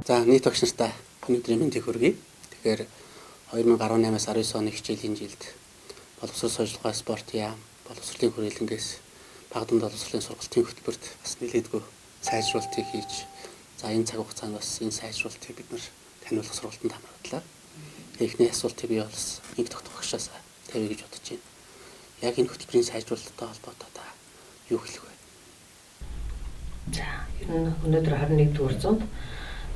За нийт багш нартай өнөөдрийн мэндийг хүргэе. Тэгэхээр 2018-аас 19 оны хичээлийн жилд боловсрол сурталчилгаа спорт яам, боловсролын хүрээлэнгээс бага дунд боловсролын сургалтын хөтөлбөрт бас нэлээдгүй сайжруулалтыг хийж, за энэ цаг хугацаанд бас энэ сайжруулалтыг бид нар таниулах сургалтанд хамраадлаа. Эхний асуултыг би бас нэг тогтох багшаас тавья гэж бодож байна. Яг энэ хөтөлбөрийн сайжруулалттай холбоотой та юу хэлэх вэ? За, энэ өнөөдөр 21-р зуунд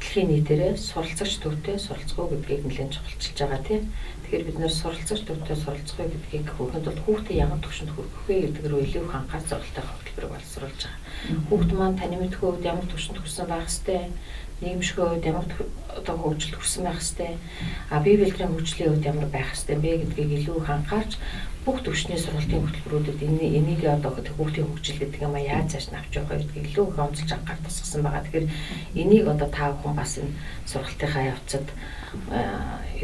дэлхийн нийтээрээ суралцагч төвтэй суралцгаа гэдгийг нэлээд чухалчилж байгаа тийм. Тэгэхээр бид нэр суралцагч төвтэй суралцгаа гэдгийг хөхөнд бол хүүхдийн ямар түвшинд хүрэх вэ гэдэг рүү илүү их анхаарч зорилттой хөтөлбөрийг боловсруулж байгаа. Хүүхд маань таны мэдхүй үед ямар түвшинд хүрсэн байх ёстой, нийгэмшгүй үед ямар одоо хөгжилд хүрсэн байх ёстой, бие бэлтгэрийн хөгжлийн үед ямар байх ёстой бэ гэдгийг илүү их анхаарч бүх төвшний сургалтын хөтөлбөрүүдэд энийг одоо хүүхдийн хөгжил гэдэг юм яаж цааш нь авч явах вэ гэдгийг илүү их онцолж анхаарч тусгасан байгаа. Тэгэхээр энийг одоо та бүхэн бас энэ сургалтынхаа явцад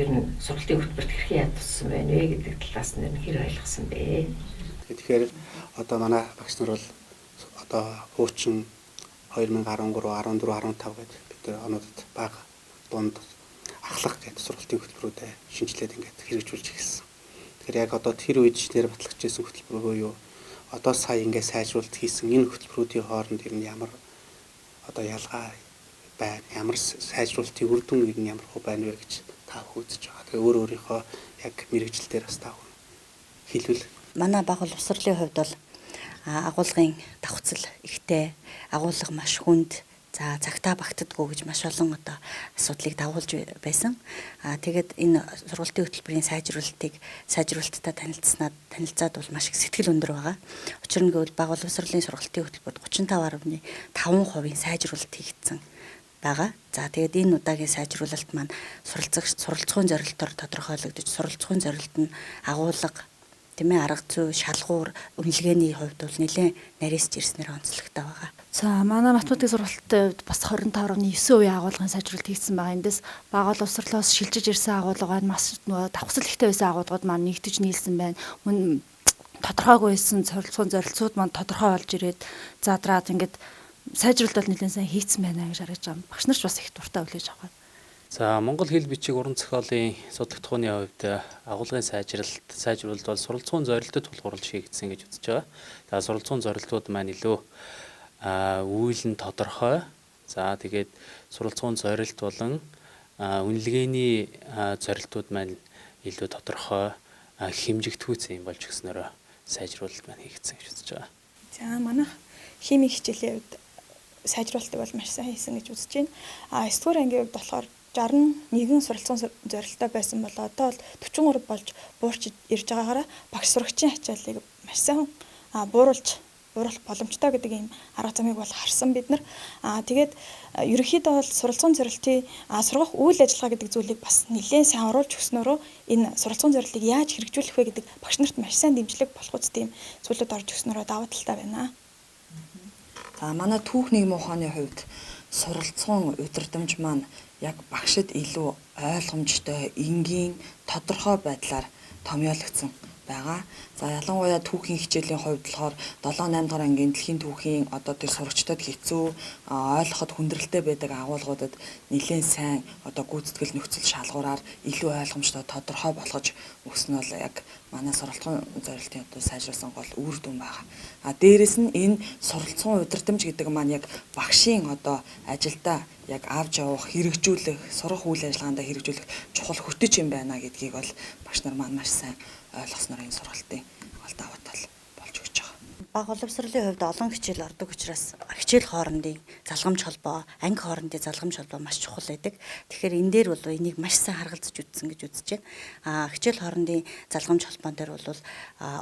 ер нь сургалтын хөтөлбөрт хэрхэн яд туссан байна вэ гэдэг талаас нь хэр ойлгосон бэ? Тэгэхээр одоо манай багш нар бол одоо хуучин 2013, 14, 15 гэдэг бид нар онуудад бага дунд ахлах гэдэг сургалтын хөтөлбөрүүдэд шинжилээд ингээд хэрэгжүүлж эхэлсэн. Тэгэхээр яг одоо тэр үед шинээр батлагдчихсан хөтөлбөр буюу одоо сая ингээд сайжруулалт хийсэн энэ хөтөлбөрүүдийн хооронд ер нь ямар одоо ялгаа байна, ямар сайжруулалтын үр дүн ер нь ямар хөө байна вэ гэж та үзэж байгаа. Тэгээ өөрийнхөө яг мэрэгжил дээр бас та хэлвэл. Манай баг боловсролын хувьд бол агуулгын давхцал ихтэй, агуулга маш хүнд, за цагтаа багтдаггүй гэж маш олон одоо асуудлыг дагуулж байсан. Тэгээд энэ сургалтын хөтөлбөрийн сайжруулалттай танилцаад бол маш их сэтгэл өндөр байгаа. Учир нь гэвэл баг боловсролын сургалтын хөтөлбөрт 35.5% сайжруулалт хийгдсэн байгаа. За тэгээд энэ удаагийн сайжруулалт маань суралцахуйн зорилтоор тодорхойлогдож, суралцахуйн зорилт нь агуулга, тийм ээ, арга зүй, шалгуур, үнэлгээний хувьд бол нэлээд нарийсж ирснээр онцлогтой байгаа. За манай математик сургалтын хувьд бас 25.9% агуулгын сайжруулалт хийгдсэн байгаа. Эндээс бага боловсролоос шилжиж ирсэн агуулга нь маш давхцал ихтэй байсан агуулгууд маань нэгдэж нийлсэн байна. Мөн тодорхойгүй байсан суралцахуйн зорилтууд маань тодорхой болж ирээд задраад ингээд сайжруулалт нэлээд сайн хийгдсэн байна гэж харагдаж байгаа. Багш нар ч бас их дуртай хүлээж авах. За Монгол хэл бичиг уран зохиолын судлах тухны хувьд агуулгын сайжруулалт бол суралцахуйн зорилтод тулгуурлаж хийгдсэн гэж үзэж байгаа. За суралцахуйн зорилтууд маань илүү үйл нь тодорхой. За тэгээд суралцахуйн зорилт болон үнэлгээний зорилтууд маань илүү тодорхой, хэмжигдэхүйц юм болж өгснөөрөө сайжруулалт маань хийгдсэн гэж үзэж байгаа. За манайх химийн хичээлийн хувьд сайжруулалтыг бол маш сайн хийсэн гэж үзэж байна. 9-р ангийн хувьд болохоор 61 суралцсан зорилттой байсан бол одоо бол 43 болж буурч ирж байгаагаараа багш сурагчийн ачааллыг маш сайн бууруулах боломжтой гэдэг ийм арга замыг бол харсан бид нар. Тэгээд ерөнхийдөө бол суралцсан зорилтын сургах үйл ажиллагаа гэдэг зүйлийг бас нэлээд сайн оруулж өгснөөрөө энэ суралцсан зорилтыг яаж хэрэгжүүлэх вэ гэдэг багш нарт маш сайн дэмжлэг болох үст тийм зүйлүүд орж өгснөөрөө даваа талтай байна. За манай түүх нийгмийн ухааны хувьд суралцсан удирдамж маань яг багшид илүү ойлгомжтой, энгийн, тодорхой байдлаар томьёологдсон байгаа. За ялангуяа түүхийн хичээлийн хувьд болохоор 7-8 дахь ангийн дэлхийн түүхийн одоо тэр сурагчдад хэцүү ойлгоход хүндрэлтэй байдаг агуулгуудад нэлээд сайн одоо гүйцэтгэл нөхцөл шалгуураар илүү ойлгомжтой тодорхой болгож өгсөн нь яг манай суралцсан зорилтын одоо сайжруулсан гол үр дүн байгаа. Дээрэс нь энэ суралцсан удирдамж гэдэг маань яг багшийн одоо ажилдаа яг авч явах, хэрэгжүүлэх, сурах үйл ажиллагаанд хэрэгжүүлэх чухал хөтөч юм байна гэдгийг бол багш нар маань маш сайн ойлгосноор энэ сургалтын гол даваа тал болж өгч байгаа. Бага боловсролын хувьд олон хичээл ордог учраас хичээл хоорондын залгамж холбоо, анги хоорондын залгамж холбоо маш чухал байдаг. Тэгэхээр энэ дээр бол энийг маш сайн харгалзаж үзсэн гэж үзэж байна. Хичээл хоорондын залгамж холбоон дээр бол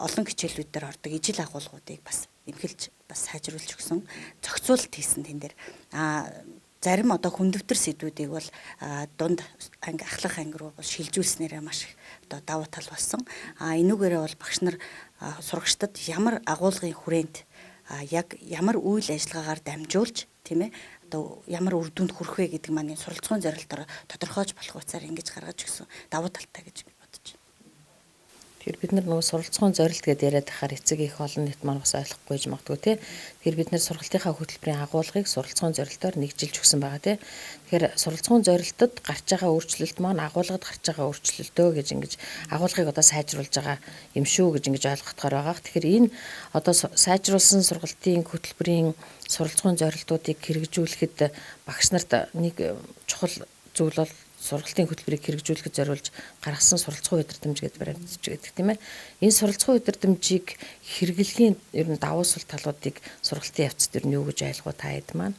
олон хичээлүүд дээр ордог ижил агуулгуудыг бас эмхэлж бас сайжруулж өгсөн, зохицуулалт хийсэн тэн дээр. Зарим одоо хүндвтер сэдвүүдийг бол дунд анги ахлах анги руу шилжүүлснээрээ маш их одоо даваа тал болсон. Энүүгээрээ бол багш нар сурагчдад ямар агуулгын хүрээнд яг ямар үйл ажиллагаагаар дамжуулж тийм ээ одоо ямар үр дүнд хүрэх вэ гэдэг маань суралцахуйн зорилтоор тодорхойлж болох утсаар ингэж гаргаж өгсөн даваа талтай гэж бодож байна. Тэгэхээр бид нар нөгөө суралцсан зорилт гэдээ яриад байхаар эцэг их олон нийт маань бас ойлгохгүй байж магадгүй тий. Тэгэхээр бид нар сургалтынхаа хөтөлбөрийн агуулгыг суралцсан зорилтоор нэгжилж өгсөн байгаа тий. Тэгэхээр суралцсан зорилтод гарч байгаа өөрчлөлт маань агуулгад гарч байгаа өөрчлөлтөө гэж ингэж агуулгыг одоо сайжруулж байгаа юм шүү гэж ингэж ойлгохоор байгаа. Тэгэхээр энэ одоо сайжруулсан сургалтын хөтөлбөрийн суралцсан зорилтуудыг хэрэгжүүлэхэд багш нарт нэг чухал зүйл бол сургалтын хөтөлбөрийг хэрэгжүүлэхэд зориулж гаргасан суралцсан удирдамж гэдэг баримтж гэдэг тийм ээ. Энэ суралцсан удирдамжийг хэрэглэхийн ер нь давуу сул талуудыг сургалтын явцад ер нь юу гэж ойлгоо та хэд маань?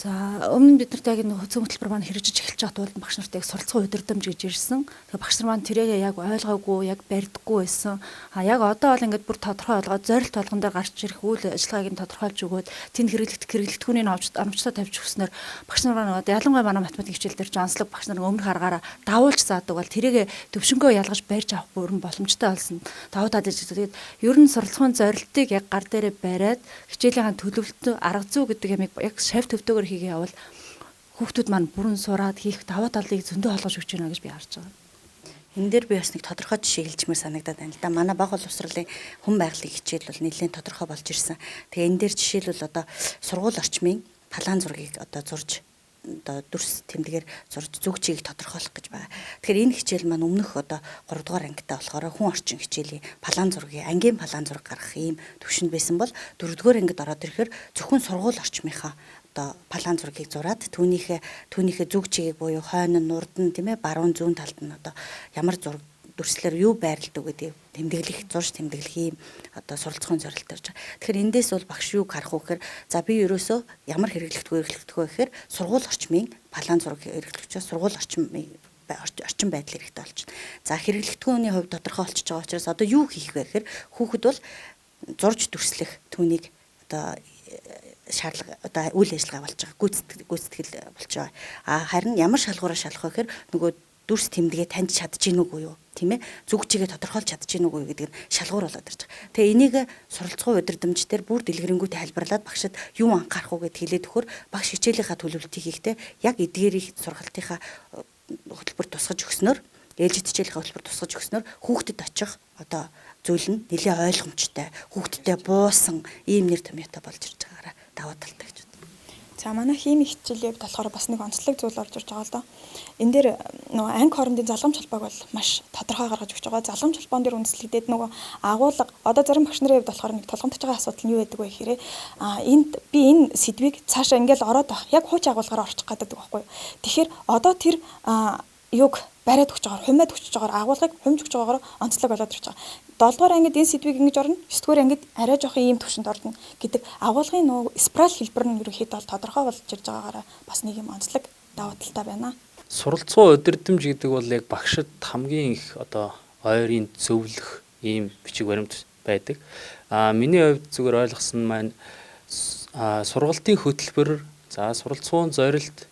За өмнө бид нарт яг энэ хөтөлбөр хөтөлбөр маань хэрэгжиж эхэлж байгаа тулд багш нарт яг суралцсан удирдамж гэж ирсэн. Тэгээ багш нар маань тэрийг яг ойлгоогүй, яг барьдаггүй байсан. Яг одоо бол ингээд бүр тодорхой ойлгоод зорилт болгон дээр гарч ирэх үйл ажиллагааг нь тодорхойлж өгөөд тэнд хэрэглэгдэхүүний оромжтой тавьж өгснөөр багш нар одоо ялангуяа манай математик хичээл дээр жонслог багш нар өмнөх аргаараа дагуулж заадаг бол тэрийг төвшнгөө ялгаж барьж авах бүрэн боломжтой болсон. Давуу тал гэж тэгээд ер нь суралцсан зорилтыг яг гар дээрээ бариад хичээлийн төлөвлөлтөө арга зүй гэдэг ямиг яг шавь төвдөөр хийгээ явал хүүхдүүд маань бүрэн сураад хийх даваа талыг зөндөө олгож өгч байна гэж би харж байгаа. Энэ дээр би бас нэг тодорхой жишээ хэлжмээр санагдаад байна л да. Манай баг боловсролын хүн байгалыг хичээл бол нэлээд тодорхой болж ирсэн. Тэгээ энэ дээр жишээлбэл одоо сургууль орчмын палаан зургийг одоо зурж одоо дүрс тэмдгээр зурж зүг чигийг тодорхойлох гэж байна. Тэгэхээр энэ хичээл маань өмнөх одоо 3 дугаар ангитай болохоор хүн орчин хичээлийн палаан зургийг ангийн палаан зураг гаргах ийм төвшөнд байсан бол 4 дугаар ангид ороод ирэхээр зөвхөн сургууль орчмынхаа одоо палаан зургийг зураад түүнийхээ зүг чигийг буюу хойно нурд нь тийм ээ баруун зүүн талд нь одоо ямар зураг дүрслэр юу байрлдаг гэдэг тэмдэглэх зурж тэмдэглэх ийм одоо суралцсан зорилт төрж байгаа. Тэгэхээр эндээс бол багш юу харах вэ гэхээр за би ерөөсөө ямар хэрэглэгдэхгүй гэхээр сургууль орчмын палаан зураг хэрэглэгчээс сургууль орчим байдал хэрэгтэй болж байна. За хэрэглэгдэхүүний хувьд тодорхой болчихж байгаа учраас одоо юу хийх вэ гэхээр хүүхэд бол зурж дүрслэх түүнийг одоо шаардлага одоо үйл ажиллагаа болж байгаа гүйцэтгэл болж байгаа. Харин ямар шалгуураа шалгах вэ гэхээр нөгөө дүрс тэмдэгээ таньж чадж гин үгүй юу тийм ээ зүг чигээ тодорхойлж чадж гин үгүй гэдэг нь шалгуур болоод ирж байгаа. Тэгээ энийг суралцсан удирдамж дээр бүр дэлгэрэнгүй тайлбарлаад багшид юу анхаарах уу гэд хэлээд өгөхөр багш хичээлийнхаа төлөвлөлтийг хийхдээ яг эдгээрийн сургалтынхаа хөтөлбөр тусгаж өгснөөр ээлжид хичээлийнхаа хөтөлбөр тусгаж өгснөөр хүүхдэд очих одоо зүйл нь нэлээд ойлгомжтой хүүхдтэй буусан ийм нэр томьёотой болж ирж байгаараа даваа талтай гэж. За манай хими хичээлийн хувьд болохоор бас нэг онцлог зүйл орж ирж байгаа л доо. Энэ дээр нөгөө анги хоорондын залгамж холбоог бол маш тодорхой гаргаж өгч байгаа. Залгамж холбоон дээр үндэслэгдээд нөгөө агуулга одоо зарим багш нарын хувьд болохоор нэг тулгамдж байгаа асуудал нь юу байдаг вэ гэхээр энд би энэ сэдвийг цаашаа ингээл ороод байх. Яг хууч агуулгаар орчих гэдэг байхгүй юу. Тэгэхээр одоо тэр юг бариад өгч байгаа, хумаад өгч байгаа агуулгыг хумж өгч байгаагаар онцлог болоод ирж байгаа. 7 дугаар ангид энэ сэдвийг ингэж орно, 9 дугаар ангид арай жоохон ийм төвшөнд орно гэдэг агуулгын нөгөө спираль хэлбэр нь ерөөхдөө бол тодорхой болж ирж байгаагаараа бас нэг юм онцлог давуу талтай байна. Суралцсан удирдамж гэдэг бол яг багшид хамгийн их одоо ойрын зөвлөх ийм бичиг баримт байдаг. Миний хувьд зүгээр ойлгосон маань сургалтын хөтөлбөр, за суралцсан зорилт,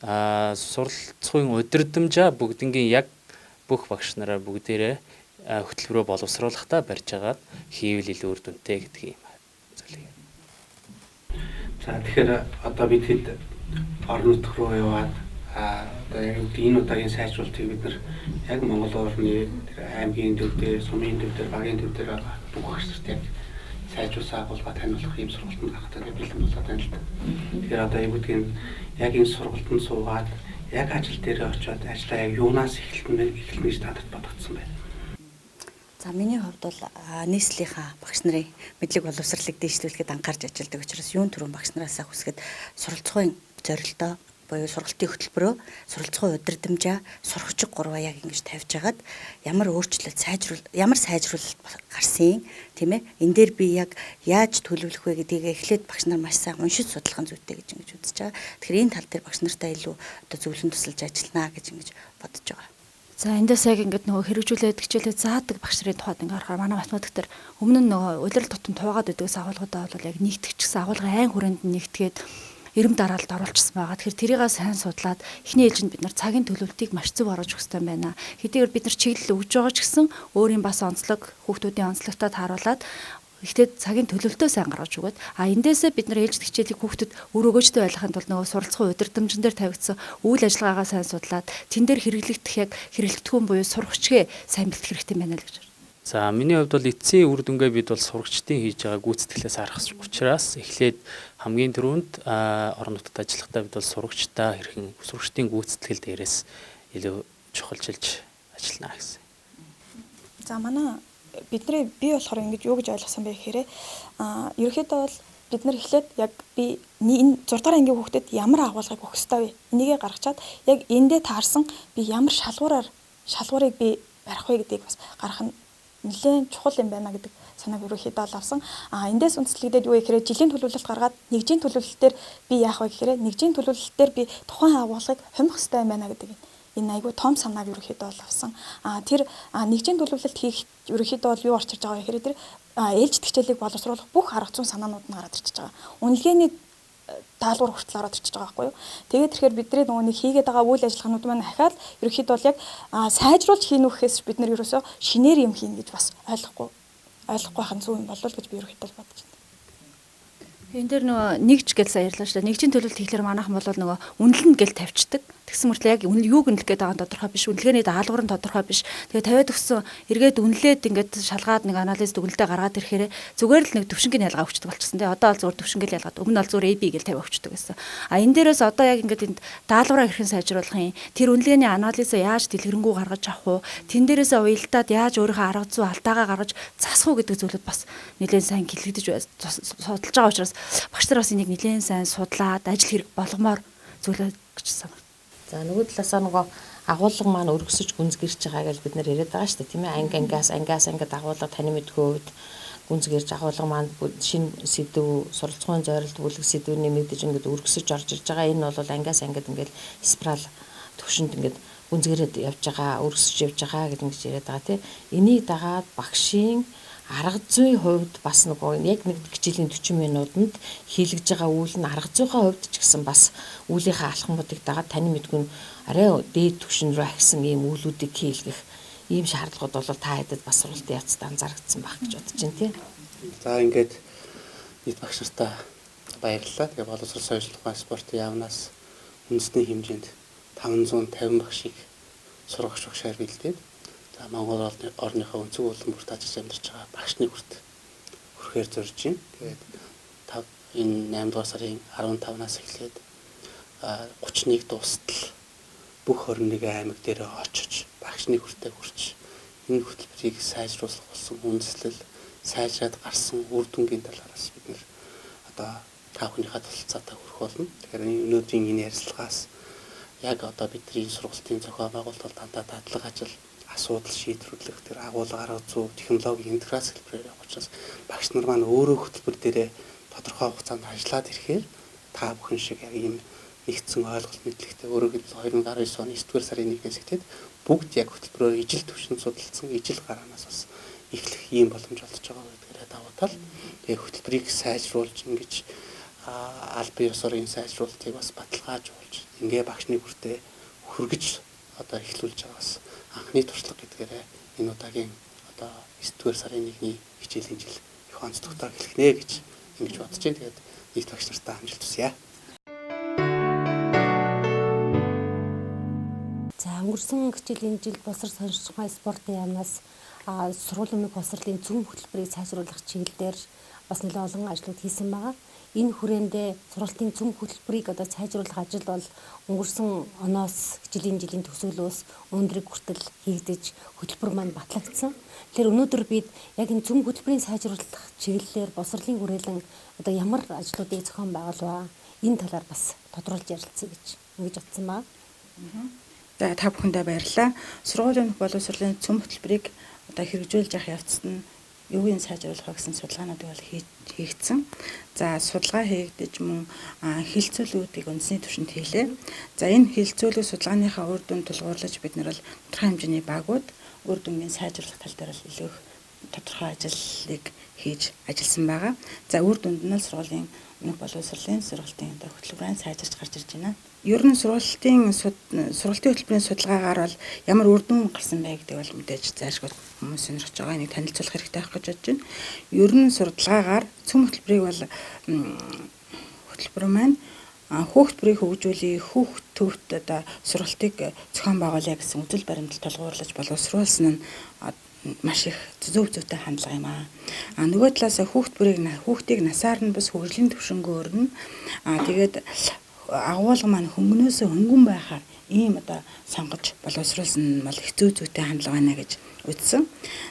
суралцсан удирдамжаа бүгднгийн яг бүх багш нараа бүгдээрээ хөтөлбөрөө боловсруулахдаа барьж агаад хийвэл илүү үр дүнтэй гэдэг юм зүйлийг. За тэгэхээр одоо бид хэд орон нутг руу яваад одоо яг энэ удаагийн сайжруулалтыг бид нар яг Монгол орны аймгийн төв дээр, сумын төв дээр, багийн төв дээр бүх багш нарт яг сайжруулсан агуулга таниулах юм сургалтанд гарахтаа бэлэн болоод байна л да. Тэгэхээр одоо яг үгдгийн яг энэ сургалтанд суугаад яг ажил дээр очиод ажлаа яг юунаас эхэлнэ гэж надад бодогдсон байна. За миний хувьд бол нийслэлийнхаа багш нарын мэдлэг боловсролыг дэвшлүүлэхэд анхаарч ажилладаг учраас юун түрүүн багш нараасаа хүсгээд суралцгын зорилтоо буюу сургалтын хөтөлбөрөө суралцгын удирдамжаа сурагчиг 3 яг ингэж тавьж агаад ямар сайжруулалт гарсан тийм ээ энэ дээр би яг яаж төлөвлөх вэ гэдгийг эхлээд багш нар маш сайн уншиж судлах зүйтэй гэж ингэж үзэж байгаа. Тэгэхээр энэ тал дээр багш нартай илүү одоо зөвлөм тусалж ажиллана гэж ингэж бодож байгаа. За эндээс яг ингээд нөгөө хэрэгжүүлээд хичээлээ заадаг багш нарын тухайд ингээд харахаар манай математик дээр өмнө нь нөгөө улирал тутам туугаад байдагс агуулгуудаа бол яг нэгтгэжсэн агуулгын айн хүрээнд нэгтгээд эрэм дараалд оруулчихсан байгаа. Тэгэхээр тэрийгээ сайн судлаад эхний ээлжинд бид нар цагийн төлөвлөлтийг маш зөв оруулж өгөх хэрэгтэй байна. Хэдийгээр бид нар чиглэл өгж байгаа ч гэсэн өөрийн бас онцлог хүүхдүүдийн онцлогтой тааруулаад ихтэй цагийн төлөвлөлтөө сайн гаргаж өгöd. Эндээсээ бид нар ээлжид хичээлийг хүүхдэд өрөөгөөжтэй байлгахын тулд нөгөө суралцсан удирдамжн дээр тавигдсан үйл ажиллагаагаа сайн судлаад тэн дээр хэрэглэгдэх яг хэрэглэгдэхүүн буюу сурагчгээ сайн бэлтгэх хэрэгтэй байна л гэж байна. За миний хувьд бол эцсийн үр дүнгээ бид бол сурагчдын хийж байгаа гүйцэтгэлээс харах учраас эхлээд хамгийн түрүүнд орон нутгад ажиллахдаа бид бол сурагчдаа хэрхэн сурагчдын гүйцэтгэл дээрээс илүү чухалчилж ажиллана гэсэн. За манай бидний би болохоор ингэж юу гэж ойлгосон бэ гэхээр ерөөхдөө бол бид нар эхлээд яг би энэ 6 дахь ангийн хүүхдэд ямар агуулгыг өгөх ёстой вэ? Энийгээ гаргачаад яг эндээ таарсан би ямар шалгуурыг би барих вэ гэдгийг бас гаргах нь нэлээд чухал юм байна гэдэг санааг ерөөхдөө л авсан. Эндээс үндэслэгдээд юу гэхээр жилийн төлөвлөлт гаргаад нэгжийн төлөвлөлтөөр би яах вэ гэхээр нэгжийн төлөвлөлтөөр би тухайн агуулгыг хумих ёстой юм байна гэдэг энэ айгүй том санааг ерөөхдөө бол авсан. Тэр нэгжийн төлөвлөлт хийх ерөөхдөө бол юу орчирч байгаа вэ гэхээр тэр ээлжид хичээлийг боловсруулах бүх арга зүйн санаанууд нь гараад ирчихэж байгаа. Үнэлгээний даалгавар хүртэл ороод ирчихэж байгаа байхгүй юу. Тэгээд тэгэхээр бидний нөгөө нэг хийгээд байгаа үйл ажиллагаанууд маань ахаад ерөөхдөө бол яг сайжруулж хийнү гэхээс бид нар ерөөсөө шинээр юм хийнэ гэж бас ойлгохгүй байх нь зөв юм болов гэж би ерөөхдөө бодож байна. Энэ дээр нөгөө нэгж гэж сая ярьлаа шүү дээ. Нэгжийн төлөвлөлт хийхлээр манайхан бол нөгөө үнэлнэ гэж тавьчихдаг. Тэгсэн мөртлөө яг юуг үнэлэх гээд байгаа нь тодорхой биш. Үнэлгээний даалгавар нь тодорхой биш. Тэгээ тавиад өгсөн эргээд үнэлээд ингээд шалгаад нэг анализ дүгнэлтээ гаргаад ирэхээр зүгээр л нэг төвшингийн ялгаа өгчдөг болчихсон. Тэгээ одоо бол зүгээр төвшингээл ялгаад өмнө бол зүгээр AB гэж тавиа өгчдөг гэсэн. Энэ дээрээс одоо яг ингээд энд даалгавраа хэрхэн сайжруулах юм? Тэр үнэлгээний анализаа яаж дэлгэрэнгүй гаргаж авах вэ? Тэн дээрээсээ уялдаад яаж өөрийнхөө арга зүй алдаагаа гаргаж засах уу гэдэг зүйлүүд бас нэлээд сайн хэлэгдэж судалж байгаа учраас багш нар бас энийг нэлээд сайн судлаад ажил хэрэг болгомоор зүйлээ гэж санагд. За нөгөө талаасаа нөгөө агуулга маань өргөсөж гүнзгэрч байгаа гэж бид нэр яриад байгаа шүү дээ тийм ээ ангиас ингээд агуулга таны мэдгүй үед гүнзгэрж агуулга маань шинэ сэдв суралцгын зорилт бүлэг сэдвэр нэмэгдэж ингээд өргөсөж орж ирж байгаа. Энэ бол ангиас ангид ингээд спираль төвшөнд ингээд гүнзгэрээд явж байгаа өргөсөж явж байгаа гэдэг ингэж яриад байгаа тийм. Энийг дагаад багшийн арга зүйн хувьд бас нөгөө яг нэг хичээлийн 40 минутанд хийлгэж байгаа үйл нь арга зүйнхаа хувьд ч гэсэн бас үүлийнхээ алхмуудыг дагаад таны мэдгүй арай дээд түвшин рүү ахисан ийм үйлүүдийг хийлгэх ийм шаардлагууд бол та хэдэд бас сургалтын явцдаа анзаарэгдсэн байх гэж бодож байна тийм. За ингээд нийт багш нартаа баярлалаа. Тэгээ боловсрол соёлын тухай спортын яамнаас үндэсний хэмжээнд 550 багшийг сургагч багшаар бэлдээд Монгол орныхоо өнцөг улам бүрт ажиллаж амьдарч байгаа багшны хүрэхээр зорж байна. Тэгээд энэ 8 дугаар сарын 15-наас эхлээд 31 дуустал бүх 21 аймаг дээр очиж багшны хүртээ хүрч энэ хөтөлбөрийг сайжруулах болсон үндэслэл сайжраад гарсан үр дүнгийн талаараас бид нэр одоо та бүхнийхээ тусалцаатай хүрэх болно. Тэгэхээр өнөөдрийн энэ ярилцлагаас яг одоо бидний сургалтын зохион байгуулалт дандаа дадлаг ажил асуудал шийдвэрлэх тэр агуулга арга зүй технологийн интеграц хэлбэрээр явах учраас багш нар маань өөрөө хөтөлбөр дээрээ тодорхой хугацаанд ажиллаад ирэхээр та бүхэн шиг яг ийм нэгдсэн ойлголт мэдлэгтэй өөрөө 2019 оны 9-р сарын 1-ээс эхлээд бүгд яг хөтөлбөрөөр ижил төвшин судалсан ижил гараанаас бас эхлэх ийм боломж олдож байгаа гэдгээрээ давуу тал. Тэгээ хөтөлбөрийг сайжруулж ингэж аль бие ёсоор энэ сайжруулалтыг бас баталгаажуулж ингээ багшны хүртээ хүргэж одоо эхлүүлж байгаас анхны туршлага гэдгээрээ энэ удаагийн одоо 9-р сарын 1-ний хичээлийн жил их онцлогтой эхлэх нэ гэж ингэж бодож байна. Тэгээд нийт багш нартаа амжилт хүсье. За өнгөрсөн хичээлийн жил боловсрол соёлын тухай спортын яамнаас сургуулийн өмнөх боловсролын зөв хөтөлбөрийг сайжруулах чиглэлээр бас нэлээд олон ажлууд хийсэн байгаа. Энэ хүрээндээ сургалтын зөв хөтөлбөрийг одоо сайжруулах ажил бол өнгөрсөн оноос хичээлийн жилийн төсөөлөөс өнөөдрийг хүртэл хийгдэж хөтөлбөр маань батлагдсан. Тэгэхээр өнөөдөр бид яг энэ зөв хөтөлбөрийн сайжруулах чиглэлээр боловсролын хүрээлэн одоо ямар ажлуудыг зохион байгуулваа энэ талаар бас тодруулж ярилцъя гэж ингэж бодсон байна. За та бүхэндээ баярлалаа. Сургуулийн боловсролын зөв хөтөлбөрийг одоо хэрэгжүүлж явах явцад нь юугийн сайжруулах гэсэн судалгаануудыг бол хийгдсэн. За судалгаа хийгдэж мөн хилцүүлгүүдийг үндэсний түвшинд хийлээ. За энэ хилцүүлэг судалгааныхаа үр дүн тулгуурлаж бид нар бол тодорхой хэмжээний багууд үр дүнгийн сайжруулах тал дээр л илүү их тодорхой ажлыг хийж ажилласан байгаа. За үр дүнд нь л сургуулийн өмнөх боловсролын сургалтын хөтөлбөрийн сайжирч гарч ирж байна. Ер нь сургалтын хөтөлбөрийн судалгаагаар бол ямар үр дүн гарсан бэ гэдэг бол мэдээж зайлшгүй хүмүүс сонирхож байгаа. Энийг танилцуулах хэрэгтэй байх гэж бодож байна. Ер нь судалгаагаар цөм хөтөлбөрийг бол хөтөлбөр маань хүүхд бүрийг хөгжүүлэх, хүүхд төвд одоо сургалтыг зохион байгуулъя гэсэн үзэл баримтал тулгуурлаж боловсруулсан нь маш их зөв зүйтэй хандлага юм аа. Нөгөө талаас хүүхдийг насаар нь бас хөгжлийн төвшингөө өрнө. Тэгээд агуулга маань хөнгөнөөсөө хөнгөн байхаар ийм одоо сонгож боловсруулсан нь бол их зөв зүйтэй хандлага байна гэж үзсэн.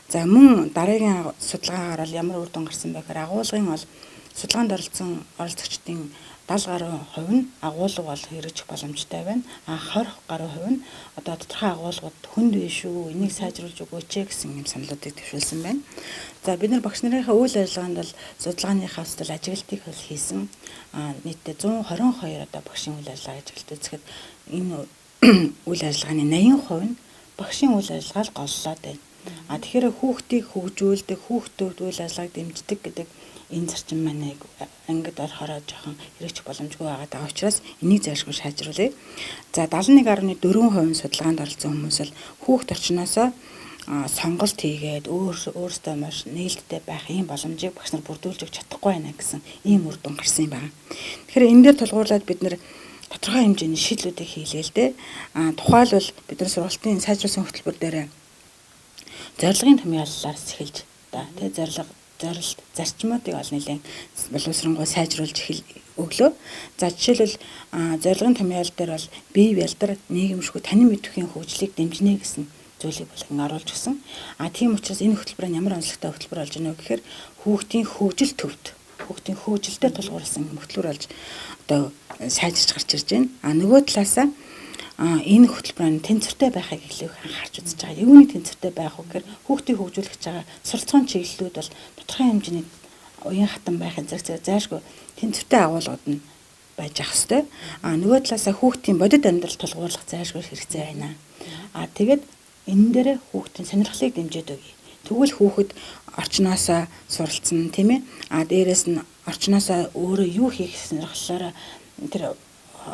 За мөн дараагийн судалгаагаар бол ямар үр дүн гарсан бэ гэхээр агуулгын бол судалгаанд оролцогчдын 70 гаруй хувь нь агуулга бол хэрэгжих боломжтой байна. 20 гаруй хувь нь одоо тодорхой агуулгууд хүнд биш үү, энийг сайжруулж өгөөч гэсэн юм саналуудыг төвшүүлсэн байна. За бид нар багш нарынхаа үйл ажиллагаанд бол судалгааныхаа өстөл ажиглалтыг хийсэн. Нийтдээ 122 одоо багшийн үйл ажиллагаа ажиглалт үзэхэд энэ үйл ажиллагааны 80% нь багшийн үйл ажиллагааг голлоод байна. Тэгэхээр хүүхдийг хөгжүүлдэг, хүүхдүүд үйл ажиллагааг дэмждэг гэдэг энэ зарчим маань ангид орохороо жоохон хэрэгжих боломжгүй байгаа учраас энийг зайлшгүй сайжруулъя. За 71.4% судалгаанд оролцсон хүмүүс л хүүхд орчноосоо сонголт хийгээд өөрөөсөө маш нээлттэй байх ийм боломжийг багш нар бүрдүүлж өгч чадахгүй байна гэсэн ийм үр дүн гарсан юм байна. Тэгэхээр энэ дээр тулгуурлаад бид нэр тодорхой хэмжээний шийдлүүдийг хийлээ л дээ. Тухайлбал бид нар сургалтын сайжруулсан хөтөлбөр дээр зорилгын томьёоллоос эхэлж тэгээ зорилт зарчмуудыг ол нэлээд боловсронгуй сайжруулж өглөө. За жишээлбэл зорилгын томьёол дээр бол бие бэлдэр нийгэмшгүй танин мэдрэхийн хөгжлийг дэмжинэ гэсэн зүйлийг болгон оруулж гисэн. Тийм учраас энэ хөтөлбөр нь ямар онцлогтой хөтөлбөр болж байна вэ гэхээр хүүхдийн хөгжил төвд, хүүхдийн хөгжилтэй тулгуурласан хөтөлбөр болж одоо сайжирч гарч ирж байна. Нөгөө талаасаа энэ хөтөлбөрийн тэнцвэртэй байхыг илүү анхаарч үзэж байгаа. Юуны тэнцвэртэй байх вэ гэхээр хүүхдийг хөгжүүлэх гэж байгаа суралцгааны чиглэлүүд бол тодорхой хэмжээний уян хатан байхын зэрэг зайлшгүй тэнцвэртэй агуулгууд нь байж ах хэвээр. Нөгөө талаасаа хүүхдийн бодит амьдрал тулгуурлах зайлшгүй хэрэгцээ байна. Тэгээд энэ дээр хүүхдийн сонирхлыг дэмжиж өгье. Тэгвэл хүүхэд орчноосоо суралцсан тийм ээ. Дээрээс нь орчноосоо өөрөө юу хийх сонирхлоор тэр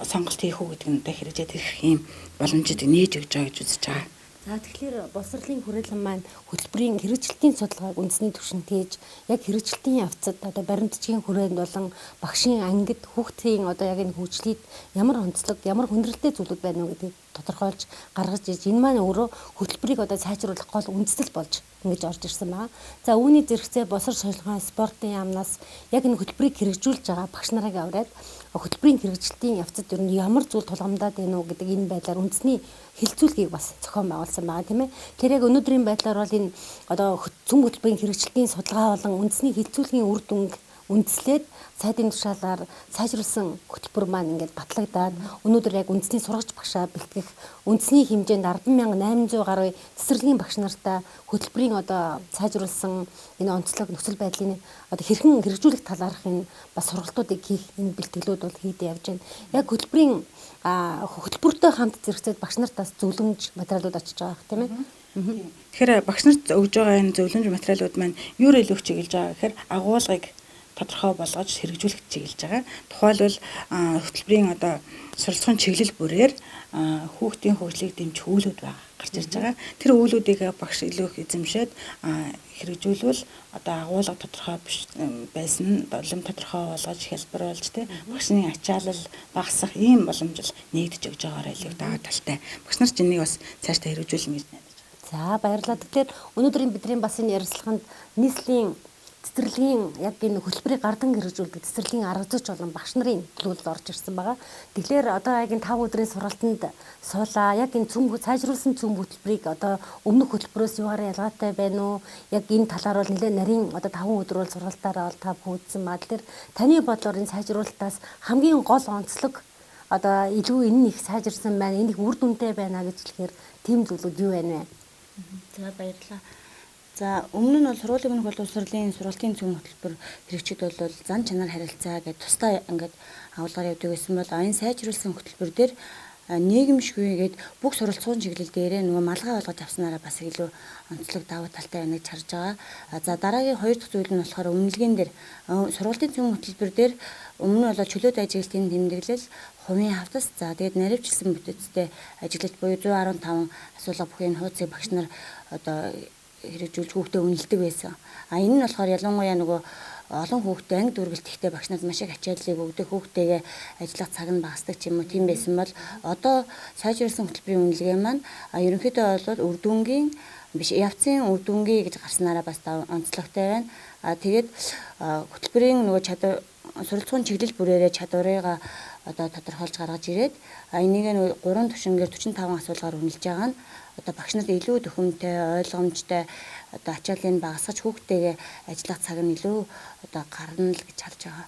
сонголт хийх үү гэдэг нь хэрэгжээд ирэх юм боломжийг нээж өгч байгаа гэж үзэж байгаа. За тэгэхээр боловсролын хүрээлэн маань хөтөлбөрийн хэрэгжилтийн судалгааг үндэсний түвшинд хийж яг хэрэгжилтийн явцад одоо баримтчгийн хүрээнд болон багшийн ангид хүүхдийн одоо яг энэ хөгжлийг ямар онцлог, ямар хүндрэлтэй зүйлүүд байна уу гэдгийг тодорхойлж гаргаж ирж энэ маань өөрөө хөтөлбөрийг одоо сайжруулах гол үндэслэл болж ингэж орж ирсэн байна. За үүний зэрэгцээ босор солилгын спортын яамнаас яг энэ хөтөлбөрийг хэрэгжүүлж байгаа багш нарыг аваад хөтөлбөрийн хэрэгжилтийн явцад ер нь ямар зүйл тулгамдаад байна уу гэдэг энэ байдлаар үндэсний хилцүүлгийг бас зохион байгуулсан байгаа тийм ээ. Тэгэхээр яг өнөөдрийн байдлаар бол энэ одоо цөм хөтөлбөрийн хэрэгжилтийн судалгаа болон үндэсний хилцүүлгийн үр дүнг үндэслээд сайдын тушаалаар сайжруулсан хөтөлбөр маань ингээд батлагдаад өнөөдөр яг үндэсний сургагч багшаа бэлтгэх үндэсний хэмжээнд 10,800 гаруй цэцэрлэгийн багш нартай хөтөлбөрийн одоо сайжруулсан энэ онцлог нөхцөл байдлын одоо хэрхэн хэрэгжүүлэх талаарх энэ бас сургалтуудыг хийх энэ бэлтгэлүүд бол хийдэ явж байна. Яг хөтөлбөрийн хөтөлбөртэй хамт зэрэгцээд багш нартаас зөвлөмж материалууд очиж байгаа хэрэг тийм ээ. Тэгэхээр багш нарт өгж байгаа энэ зөвлөмж материалууд маань юу илүү чиглэж байгаа гэхээр агуулгыг тодорхой болгож хэрэгжүүлэх чиглэж байгаа. Тухайлбал хөтөлбөрийн одоо суралцсан чиглэл бүрээр хүүхдийн хөгжлийг дэмжих үйлүүд байгаа гарч ирж байгаа. Тэр үйлүүдийг багш илүү их эзэмшээд хэрэгжүүлвэл одоо агуулга тодорхой байсан болон тодорхой болгож хэлбэрлж тэ багшны ачаалал багасах ийм боломж нэгдэж өгж байгаарай л даваа талтай. Багш нар ч энийг бас цаашдаа хэрэгжүүлнэ гэж найдаж байгаа. За баярлалаа. Тэгэхээр өнөөдрийн бидний бас энэ ярилцлаганд нийслэлийн цэцэрлэгийн яг энэ хөтөлбөрийг гардан хэрэгжүүлдэг цэцэрлэгийн арга зүйч болон багш нарын төлөвлөлд орж ирсэн байгаа. Тэгэхээр одоо яг энэ 5 өдрийн сургалтанд суулаа. Яг энэ сайжруулсан цөм хөтөлбөрийг одоо өмнөх хөтөлбөрөөс юугаар ялгаатай байна уу? Яг энэ талаар бол нэлээд нарийн одоо 5 өдөр бол сургалтаараа бол та бүхэн маа. Тэгэхээр таны бодлоор энэ сайжруулалтаас хамгийн гол онцлог одоо илүү энэ их сайжирсан байна, энэ их үр дүнтэй байна гэж хэлэхээр тийм зүйлүүд юу байна вэ? За баярлалаа. За өмнө нь бол сургуулийн өмнөх боловсролын сургалтын цөм хөтөлбөр хэрэгжид бол зан чанар харилцаа гэдэг тусдаа ингээд агуулгаар явдаг байсан бол энэ сайжруулсан хөтөлбөр дээр нийгэмшгүйгээд бүх суралцсан чиглэл дээрээ нөгөө малгай болгож авснараа бас илүү онцлог давуу талтай байна гэж харж байгаа. За дараагийн хоёр дахь зүйл нь болохоор үнэлгээнд дээр сургалтын цөм хөтөлбөр дээр өмнө нь бол чөлөөт ажиглалтын тэмдэглэл, хувийн хавтас, за тэгээд наривчлсан бүтээцтэй ажиглалт буюу 115 асуулга бүхий хуудсыг багш нар одоо хэрэгжүүлж хүүхдээ үнэлдэг байсан. Энэ нь болохоор ялангуяа нөгөө олон хүүхдээ анги дүргэлт ихтэй багш нарт маш их ачааллыг өгдөг, хүүхдээгээ ажиллах цаг нь багасдаг ч юм уу тийм байсан бол одоо сайжруулсан хөтөлбөрийн үнэлгээ маань ерөнхийдөө бол үр дүнгийн биш явцын үр дүнгийн гэж гарснараа бас онцлогтой байна. Тэгээд хөтөлбөрийн нөгөө чадвар суралцсан чиглэл бүрээрээ чадварыг одоо тодорхойлж гаргаж ирээд энийг нь 3 түвшингээр 45 асуулгаар үнэлж байгаа нь одоо багш нарт илүү төхөмтэй, ойлгомжтой одоо ачааллыг багасгаж хүүхдтэйгээ ажиллах цаг нь илүү одоо гарна л гэж харж байгаа.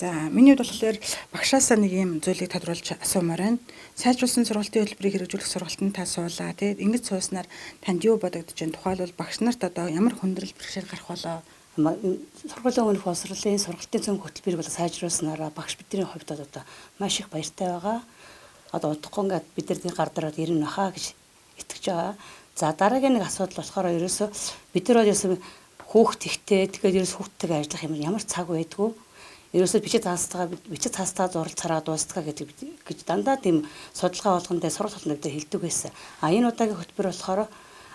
За миний хувьд болохоор багшаасаа нэг юм зүйлийг тодруулж асуумаар байна. Сайжруулсан сургалтын хөтөлбөрийг хэрэгжүүлэх сургалтанд та суулаа. Тэгээд ингэж сууснаар танд юу бодогдож байна? Тухайлбал багш нарт одоо ямар хүндрэл бэрхшээл гарах болоо? Сургуулийн өмнөх боловсролын сургалтын цөм хөтөлбөрийг бол сайжруулснараа багш бидний хувьд одоо маш их баяртай байгаа. Одоо удахгүй ингээд бид нар гар дараад ирнэ хаа гэж итгэж байгаа. За дараагийн нэг асуудал болохоор ерөөсөө бид нар ерөөсөө хүүхд ихтэй тэгээд ерөөс хүүхдтэйгээ ажиллах юм ямар цаг байдгүй. Ерөөсөө бичиг цаастаа зуралцараа дуустгаа гэж дандаа тийм судалгаа болгонд сургалт болгонд хэлдэг байсан. Энэ удаагийн хөтөлбөр болохоор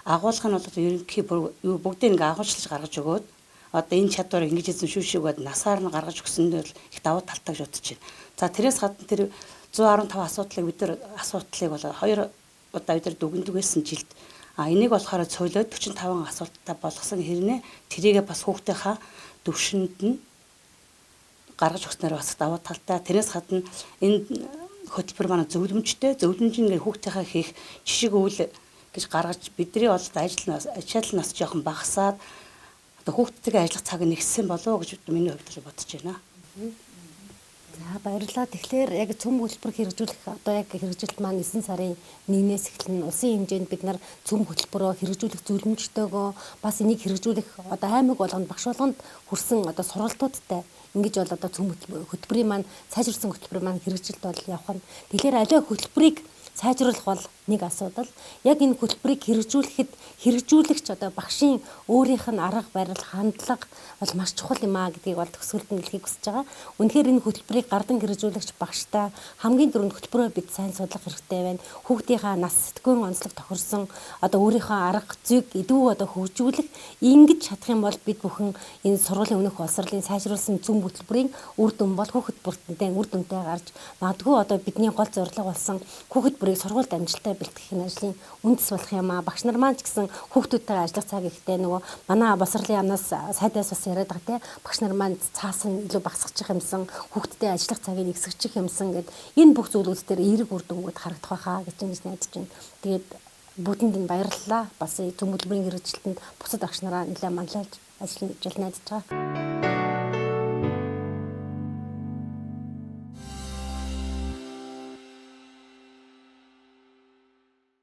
агуулга нь бол ерөнхий бүгдийг ингээ агуулчлаж гаргаж өгөөд одоо энэ чадвар ингэж эзэн шүү шиггээд насаар нь гаргаж өгсөн нь их давуу талтай гэж бодож байна. За тэрээс гадна тэр 115 асуудлыг бол 2 удаа бид нар дүгндэг байсан жилд. Энийг болохоор цуглаад 45 асуулттай болгосон хэрнээ тэрийгээ бас хүүхдийнхаа төвшөнд нь гаргаж өгснээр бас давуу талтай. Тэрээс гадна энэ хөтөлбөр манай зөвлөмжтэй ингээ хүүхдийнхаа хийх жишг үйл гэж гаргаж бидний бол ачаалал нас жоохон багасаад одоо хүүхдтэйгээ ажиллах цаг нэгссэн болов уу гэж миний хувьд бодож байна. За баярлалаа. Тэгэхээр яг цөм хөтөлбөр хэрэгжүүлэх одоо яг хэрэгжилт маань 9 сарын 1-ээс эхэлнэ. Улсын хэмжээнд бид нар цөм хөтөлбөрөө хэрэгжүүлэх зөвлөмжтэйгөө бас энийг хэрэгжүүлэх одоо аймаг болгонд багш болгонд хүрсэн одоо сургалтуудтай ингэж бол одоо цөм хөтөлбөрийн маань сайжруулсан хөтөлбөрийн маань хэрэгжилт бол явах нь. Тэгэхээр аливаа хөтөлбөрийг сайжруулах бол нэг асуудал. Яг энэ хөтөлбөрийг хэрэгжүүлэгч одоо багшийн өөрийнх нь арга барил хандлага бол маш чухал юм аа гэдгийг бол төгсгөлд нь хэлхийг хүсэж байгаа. Үнэхээр энэ хөтөлбөрийг гардан хэрэгжүүлэгч багштай хамгийн дөрөнд хөтөлбөрөө бид сайн судлах хэрэгтэй байна. Хүүхдийнхаа нас сэтгүүн онцлог тохирсон одоо өөрийнхөө арга зүйг идэв одоо хөгжүүлэх ингэж чадах юм бол бид бүхэн энэ сургуулийн өмнөх боловсролын сайжруулсан цөм хөтөлбөрийн үр дүн бол хүүхэд бүртэнтэй үр дүнтэй гарч магадгүй одоо бидний гол зорилго болсон хүүхэд бүрийг сургуульд амжилттай бэлтгэхийн ажлын үндэс болох юм аа. Багш нар маань ч гэсэн хүүхдүүдтэй ажиллах цаг ихтэй нөгөө манай боловсролын яамнаас сайдаас бас яриад байгаа те багш нар маань цаасан илүү багасгачих юмсан хүүхдтэй ажиллах цагийг ихсгэж юмсан гэд энэ бүх зүйлүүд дээр эерэг үр дүнгууд харагдах байхаа гэж найдаж байна. Тэгээд бүгдэнд нь баярлалаа. Бас цөм хөтөлбөрийн хэрэгжилтэнд бусад багш нараа нэлээд манлайлж ажиллана гэж найдаж байгаа.